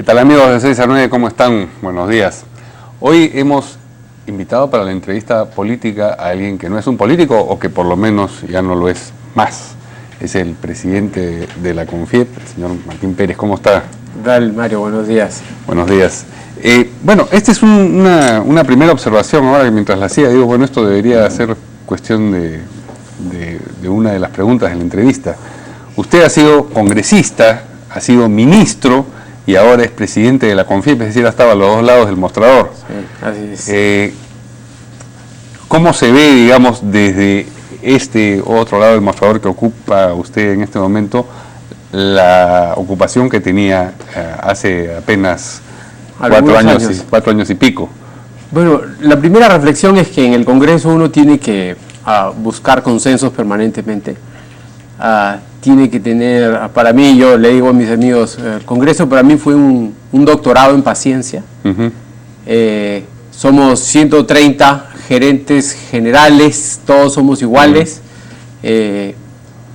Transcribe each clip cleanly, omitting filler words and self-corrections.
tal, amigos de 6 a 9? ¿Cómo están? Buenos días. Hoy hemos invitado para la entrevista política a alguien que no es un político o que por lo menos ya no lo es más. Es el presidente de la CONFIEP, el señor Martín Pérez. ¿Cómo está? ¿Qué tal, Mario? Buenos días. Buenos días. Bueno, esta es una primera observación. Ahora que mientras la hacía, digo, bueno, esto debería ser cuestión de una de las preguntas de la entrevista. Usted ha sido congresista, ha sido ministro y ahora es presidente de la CONFIEP, es decir, ha estado a los dos lados del mostrador. Sí, así es. ¿Cómo se ve, digamos, desde este otro lado del mostrador que ocupa usted en este momento, la ocupación que tenía hace apenas 4 años y pico? Bueno, la primera reflexión es que en el Congreso uno tiene que buscar consensos permanentemente. Tiene que tener, para mí, yo le digo a mis amigos, el Congreso para mí fue un doctorado en paciencia. Uh-huh. Somos 130 gerentes generales, todos somos iguales,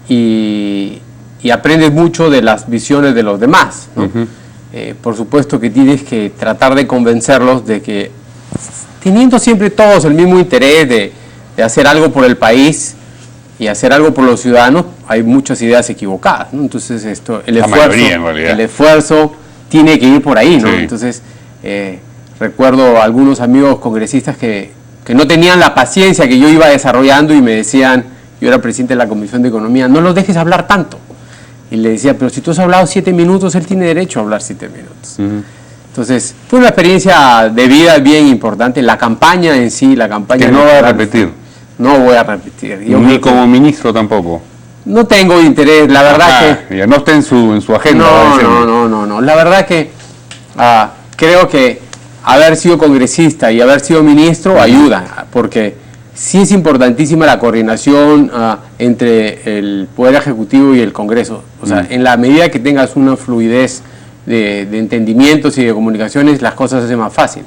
y aprendes mucho de las visiones de los demás, ¿no? Uh-huh. Por supuesto que tienes que tratar de convencerlos de que, teniendo siempre todos el mismo interés de hacer algo por el país y hacer algo por los ciudadanos, hay muchas ideas equivocadas, ¿no? Entonces el esfuerzo tiene que ir por ahí, ¿no? Sí. Entonces recuerdo a algunos amigos congresistas que no tenían la paciencia que yo iba desarrollando y me decían, yo era presidente de la Comisión de Economía, no los dejes hablar tanto. Y le decía, pero si tú has hablado 7 minutos, él tiene derecho a hablar 7 minutos. Uh-huh. Entonces, fue una experiencia de vida bien importante. La campaña en sí, la campaña... Que no va a repetir. No voy a repetir. Ni como ministro tampoco. No tengo interés, la verdad que... Ya no está en su agenda. No. La verdad que creo que haber sido congresista y haber sido ministro ayuda, porque sí es importantísima la coordinación entre el Poder Ejecutivo y el Congreso. O sea, en la medida que tengas una fluidez de entendimientos y de comunicaciones, las cosas se hacen más fácil.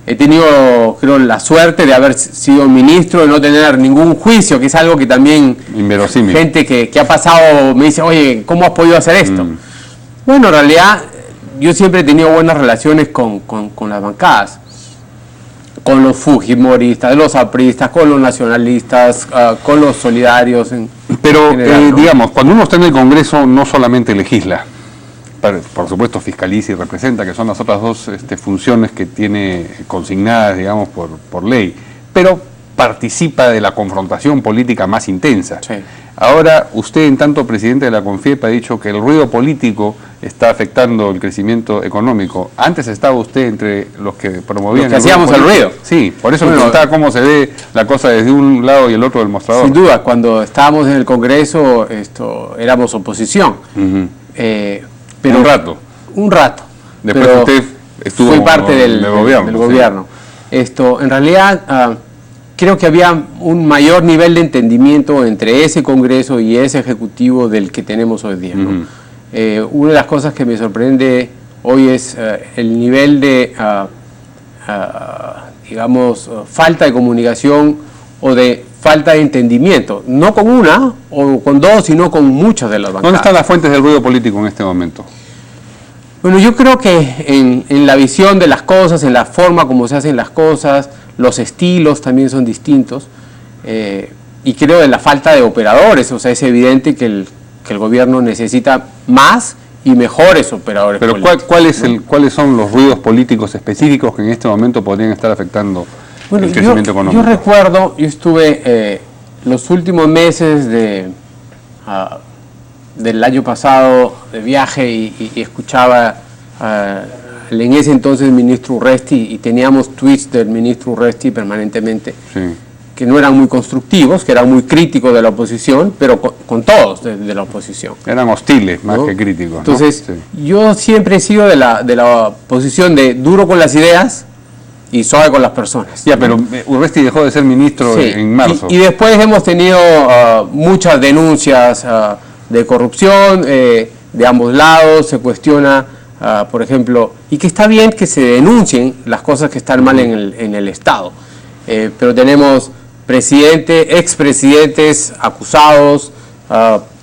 He tenido, creo, la suerte de haber sido ministro, de no tener ningún juicio, que es algo que también... Inverosímil. Gente que ha pasado me dice, oye, ¿cómo has podido hacer esto? Bueno, en realidad, yo siempre he tenido buenas relaciones con las bancadas, con los fujimoristas, los apristas, con los nacionalistas, con los solidarios. Pero, general, ¿no? Digamos, cuando uno está en el Congreso, no solamente legisla, por supuesto fiscaliza y representa, que son las otras dos funciones que tiene consignadas, digamos, por ley, pero participa de la confrontación política más intensa. Sí. Ahora, usted, en tanto presidente de la CONFIEP, ha dicho que el ruido político está afectando el crecimiento económico. Antes estaba usted entre los que promovían los que hacíamos el ruido. Sí, por eso me preguntaba cómo se ve la cosa desde un lado y el otro del mostrador. Sin duda, cuando estábamos en el Congreso, éramos oposición. Uh-huh. Pero un rato. Después usted estuvo fui parte del gobierno. Sí. En realidad, creo que había un mayor nivel de entendimiento entre ese Congreso y ese Ejecutivo del que tenemos hoy día, ¿no? Una de las cosas que me sorprende hoy es el nivel de, digamos, falta de comunicación o de falta de entendimiento, no con una o con dos, sino con muchas de las bancadas. ¿Dónde están las fuentes del ruido político en este momento? Bueno, yo creo que en la visión de las cosas, en la forma como se hacen las cosas, los estilos también son distintos, y creo en la falta de operadores. O sea, es evidente que el gobierno necesita más y mejores operadores. Pero ¿cuáles son los ruidos políticos específicos que en este momento podrían estar afectando el crecimiento económico? Yo recuerdo, yo estuve los últimos meses del año pasado de viaje y escuchaba en ese entonces ministro Urresti, y teníamos tweets del ministro Urresti permanentemente, sí, que no eran muy constructivos, que eran muy críticos de la oposición, pero con todos de la oposición. Eran hostiles más, ¿no?, que críticos, ¿no? Entonces, sí, yo siempre he sido de la posición de duro con las ideas y suave con las personas. Ya, pero Urresti dejó de ser ministro, sí, en marzo. Y después hemos tenido muchas denuncias de corrupción de ambos lados. Se cuestiona, por ejemplo, y que está bien que se denuncien las cosas que están mal en el Estado, pero tenemos expresidentes acusados,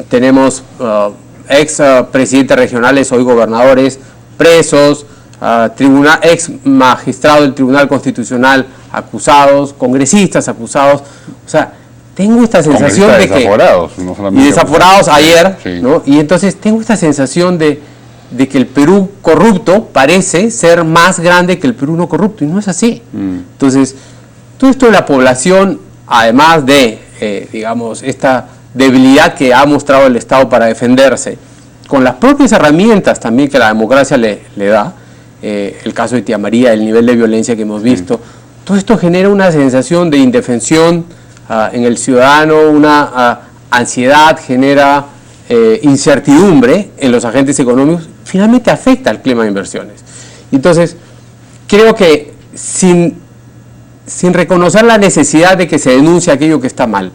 tenemos expresidentes regionales, hoy gobernadores, presos, ex magistrado del Tribunal Constitucional acusados, congresistas acusados. O sea, tengo esta sensación de que... Desaforados, no solamente y desaforados ayer, sí. ¿no? Y entonces tengo esta sensación de que el Perú corrupto parece ser más grande que el Perú no corrupto, y no es así. Entonces, todo esto de la población, además de, digamos, esta debilidad que ha mostrado el Estado para defenderse, con las propias herramientas también que la democracia le da, el caso de Tía María, el nivel de violencia que hemos visto, todo esto genera una sensación de indefensión en el ciudadano, una ansiedad, genera incertidumbre en los agentes económicos, finalmente afecta al clima de inversiones. Entonces, creo que sin reconocer la necesidad de que se denuncie aquello que está mal,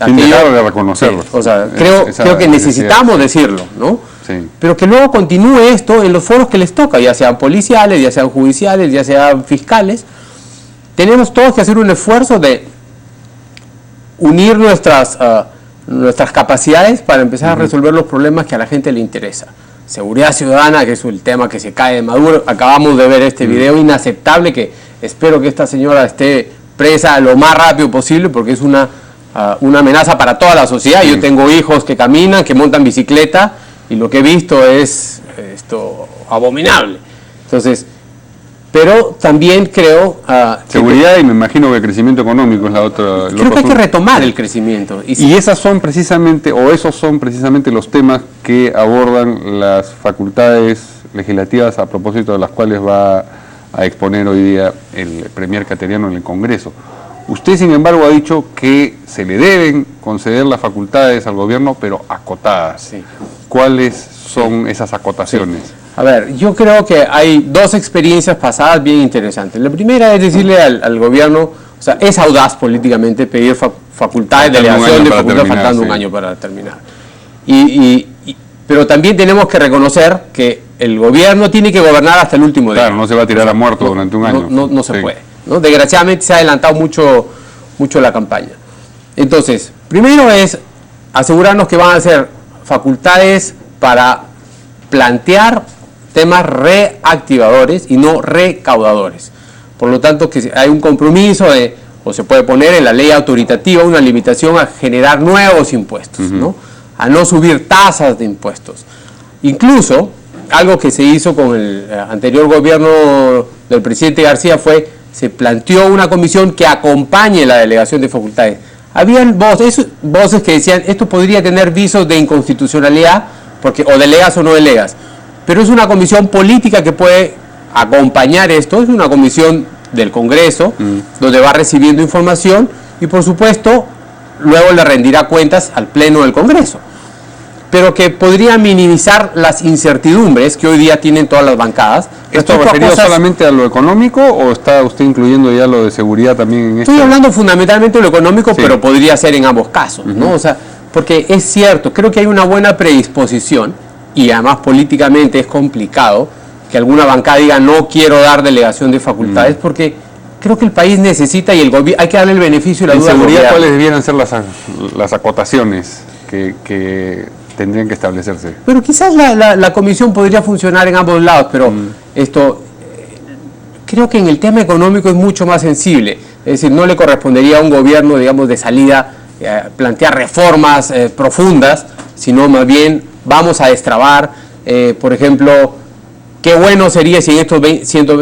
sin dejar de reconocerlo. O sea, creo que necesitamos decirlo, ¿no? Sí. Pero que luego continúe esto en los foros que les toca, ya sean policiales, ya sean judiciales, ya sean fiscales. Tenemos todos que hacer un esfuerzo de unir nuestras capacidades para empezar a resolver los problemas que a la gente le interesa. Seguridad ciudadana, que es el tema que se cae de Maduro. Acabamos de ver este video inaceptable, que espero que esta señora esté presa lo más rápido posible, porque es una amenaza para toda la sociedad. Yo tengo hijos que caminan, que montan bicicleta, y lo que he visto es esto abominable. Entonces, pero también creo... seguridad y me imagino que el crecimiento económico es la otra... Creo que hay que retomar el crecimiento. Y esas son precisamente, o esos son precisamente los temas que abordan las facultades legislativas a propósito de las cuales va a exponer hoy día el premier cateriano en el Congreso. Usted, sin embargo, ha dicho que se le deben conceder las facultades al gobierno, pero acotadas. Sí. ¿Cuáles son esas acotaciones? Sí. A ver, yo creo que hay dos experiencias pasadas bien interesantes. La primera es decirle al gobierno, o sea, es audaz políticamente pedir facultades, delegación de facultades faltando un año para terminar. Pero también tenemos que reconocer que el gobierno tiene que gobernar hasta el último día. Claro, no se va a tirar a muerto durante un año. No se puede, ¿no? Desgraciadamente se ha adelantado mucho la campaña. Entonces, primero es asegurarnos que van a ser facultades para plantear temas reactivadores y no recaudadores. Por lo tanto, que hay un compromiso o se puede poner en la ley autoritativa una limitación a generar nuevos impuestos, ¿no? A no subir tasas de impuestos. Incluso, algo que se hizo con el anterior gobierno del presidente García se planteó una comisión que acompañe la delegación de facultades. Habían voces que decían, esto podría tener visos de inconstitucionalidad, porque o delegas o no delegas. Pero es una comisión política que puede acompañar esto, es una comisión del Congreso, donde va recibiendo información y, por supuesto, luego le rendirá cuentas al Pleno del Congreso. Pero que podría minimizar las incertidumbres que hoy día tienen todas las bancadas. ¿Esto referido solamente a lo económico o está usted incluyendo ya lo de seguridad también en esto? Estoy hablando fundamentalmente de lo económico, sí, pero podría ser en ambos casos, ¿no? O sea, porque es cierto, creo que hay una buena predisposición y además políticamente es complicado que alguna bancada diga no quiero dar delegación de facultades porque creo que el país necesita y hay que darle el beneficio de la duda. ¿En seguridad cuáles debieran ser las acotaciones que tendrían que establecerse? Pero quizás la comisión podría funcionar en ambos lados, pero creo que en el tema económico es mucho más sensible. Es decir, no le correspondería a un gobierno, digamos, de salida plantear reformas profundas, sino más bien vamos a destrabar, por ejemplo, qué bueno sería si en estos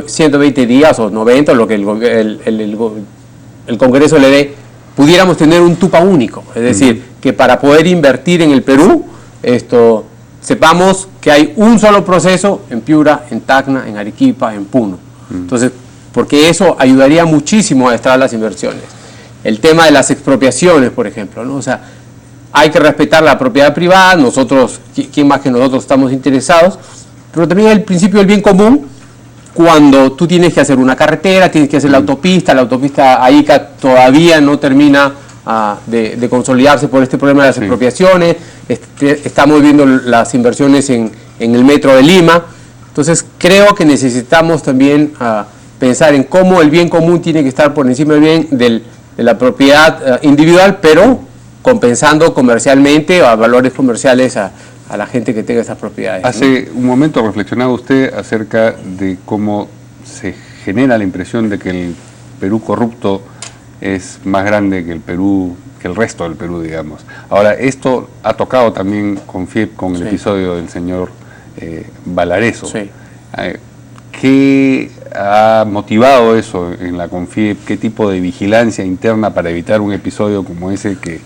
120 días o 90, lo que el Congreso le dé, pudiéramos tener un tupa único. Es decir, que para poder invertir en el Perú, sepamos que hay un solo proceso en Piura, en Tacna, en Arequipa, en Puno. Entonces, porque eso ayudaría muchísimo a destrabar las inversiones. El tema de las expropiaciones, por ejemplo, ¿no? O sea, hay que respetar la propiedad privada, nosotros, ¿quién más que nosotros estamos interesados? Pero también el principio del bien común, cuando tú tienes que hacer una carretera, tienes que hacer la autopista AICA todavía no termina de consolidarse por este problema de las expropiaciones, estamos viendo las inversiones en el metro de Lima, entonces creo que necesitamos también pensar en cómo el bien común tiene que estar por encima del bien de la propiedad individual, pero compensando comercialmente a valores comerciales a la gente que tenga esas propiedades. Hace un momento reflexionaba usted acerca de cómo se genera la impresión de que el Perú corrupto es más grande que el Perú, que el resto del Perú, digamos. Ahora, esto ha tocado también CONFIEP con el episodio del señor Valareso. Sí. ¿Qué ha motivado eso en la CONFIEP? ¿Qué tipo de vigilancia interna para evitar un episodio como ese que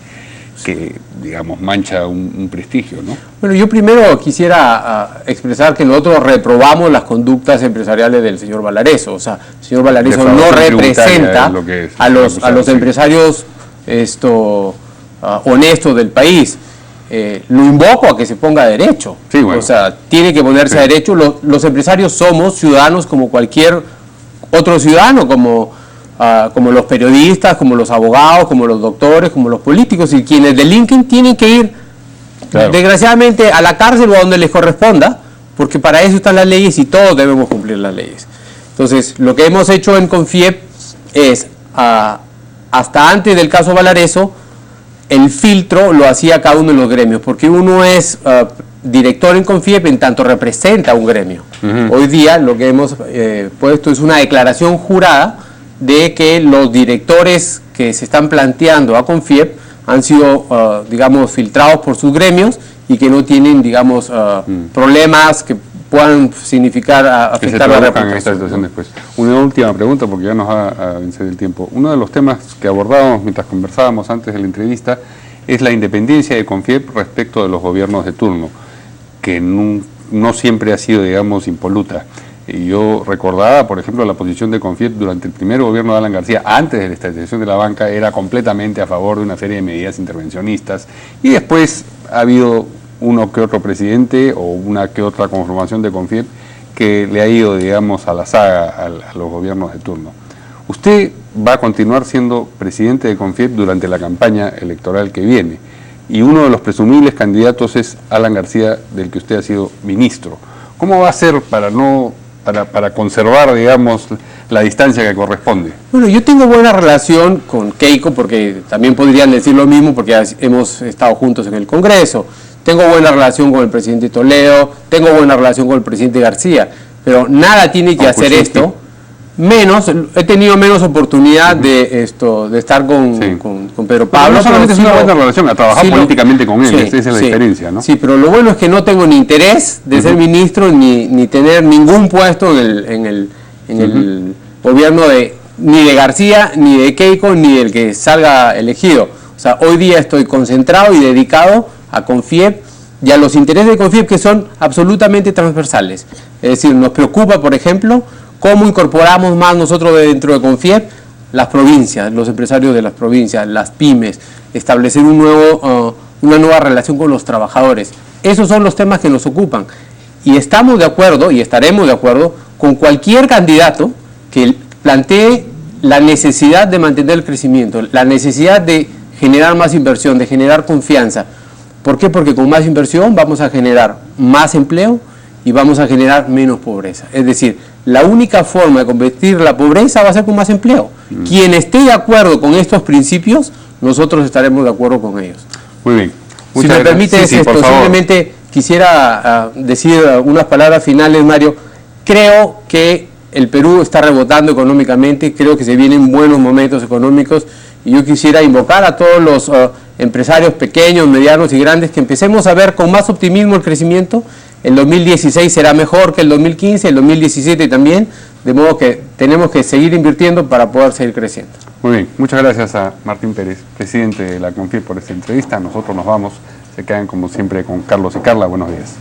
digamos, mancha un prestigio, ¿no? Bueno, yo primero quisiera expresar que nosotros reprobamos las conductas empresariales del señor Valareso. O sea, el señor Valareso no representa a los empresarios honestos del país. Lo invoco a que se ponga a derecho. Sí, bueno. O sea, tiene que ponerse a derecho. Los empresarios somos ciudadanos como cualquier otro ciudadano, como los periodistas, como los abogados, como los doctores, como los políticos, y quienes delinquen tienen que ir, desgraciadamente, a la cárcel o a donde les corresponda, porque para eso están las leyes y todos debemos cumplir las leyes. Entonces, lo que hemos hecho en CONFIEP es, hasta antes del caso Valareso, el filtro lo hacía cada uno de los gremios, porque uno es director en CONFIEP en tanto representa a un gremio. Hoy día lo que hemos puesto es una declaración jurada de que los directores que se están planteando a CONFIEP han sido, digamos, filtrados por sus gremios y que no tienen, digamos, problemas que puedan significar afectar la reputación. En esta situación después. Una última pregunta, porque ya nos va a vencer el tiempo. Uno de los temas que abordábamos mientras conversábamos antes de la entrevista es la independencia de CONFIEP respecto de los gobiernos de turno, que no siempre ha sido, digamos, impoluta. Y yo recordaba, por ejemplo, la posición de CONFIEP durante el primer gobierno de Alan García, antes de la estatización de la banca, era completamente a favor de una serie de medidas intervencionistas, y después ha habido uno que otro presidente o una que otra conformación de CONFIEP que le ha ido, digamos, a la saga a los gobiernos de turno. Usted va a continuar siendo presidente de CONFIEP durante la campaña electoral que viene, y uno de los presumibles candidatos es Alan García, del que usted ha sido ministro. ¿Cómo va a ser para conservar, digamos, la distancia que corresponde? Bueno, yo tengo buena relación con Keiko, porque también podrían decir lo mismo, porque hemos estado juntos en el Congreso. Tengo buena relación con el presidente Toledo, tengo buena relación con el presidente García, pero nada tiene que hacer esto. He tenido menos oportunidad de estar con Pedro Pablo. No solamente es una buena relación, a trabajar políticamente con él, esa es la diferencia, ¿no? Sí, pero lo bueno es que no tengo ni interés de ser ministro ni tener ningún puesto en el gobierno ni de García, ni de Keiko, ni del que salga elegido. O sea, hoy día estoy concentrado y dedicado a CONFIEP y a los intereses de CONFIEP, que son absolutamente transversales. Es decir, nos preocupa, por ejemplo, cómo incorporamos más nosotros dentro de CONFIEP las provincias, los empresarios de las provincias, las pymes, establecer una nueva relación con los trabajadores. Esos son los temas que nos ocupan. Y estamos de acuerdo, y estaremos de acuerdo, con cualquier candidato que plantee la necesidad de mantener el crecimiento, la necesidad de generar más inversión, de generar confianza. ¿Por qué? Porque con más inversión vamos a generar más empleo y vamos a generar menos pobreza. Es decir, la única forma de combatir la pobreza va a ser con más empleo. Quien esté de acuerdo con estos principios, nosotros estaremos de acuerdo con ellos. Muy bien. Si me permite, simplemente quisiera decir unas palabras finales, Mario. Creo que el Perú está rebotando económicamente, creo que se vienen buenos momentos económicos, y yo quisiera invocar a todos los empresarios pequeños, medianos y grandes que empecemos a ver con más optimismo el crecimiento. El 2016 será mejor que el 2015, el 2017 también, de modo que tenemos que seguir invirtiendo para poder seguir creciendo. Muy bien, muchas gracias a Martín Pérez, presidente de la CONFIEP, por esta entrevista. Nosotros nos vamos, se quedan como siempre con Carlos y Carla. Buenos días.